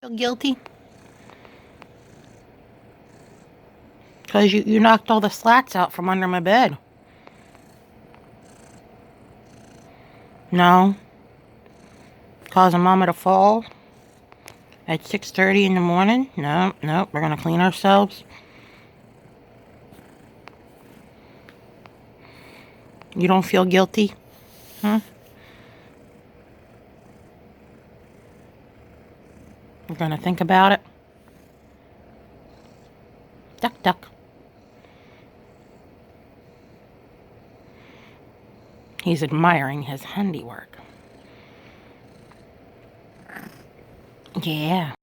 Feel guilty? Because you knocked all the slats out from under my bed. No. Causing Mama to fall at 6:30 in the morning? No, no, we're going to clean ourselves. You don't feel guilty? Huh? We're going to think about it. Duck, duck. He's admiring his handiwork. Yeah.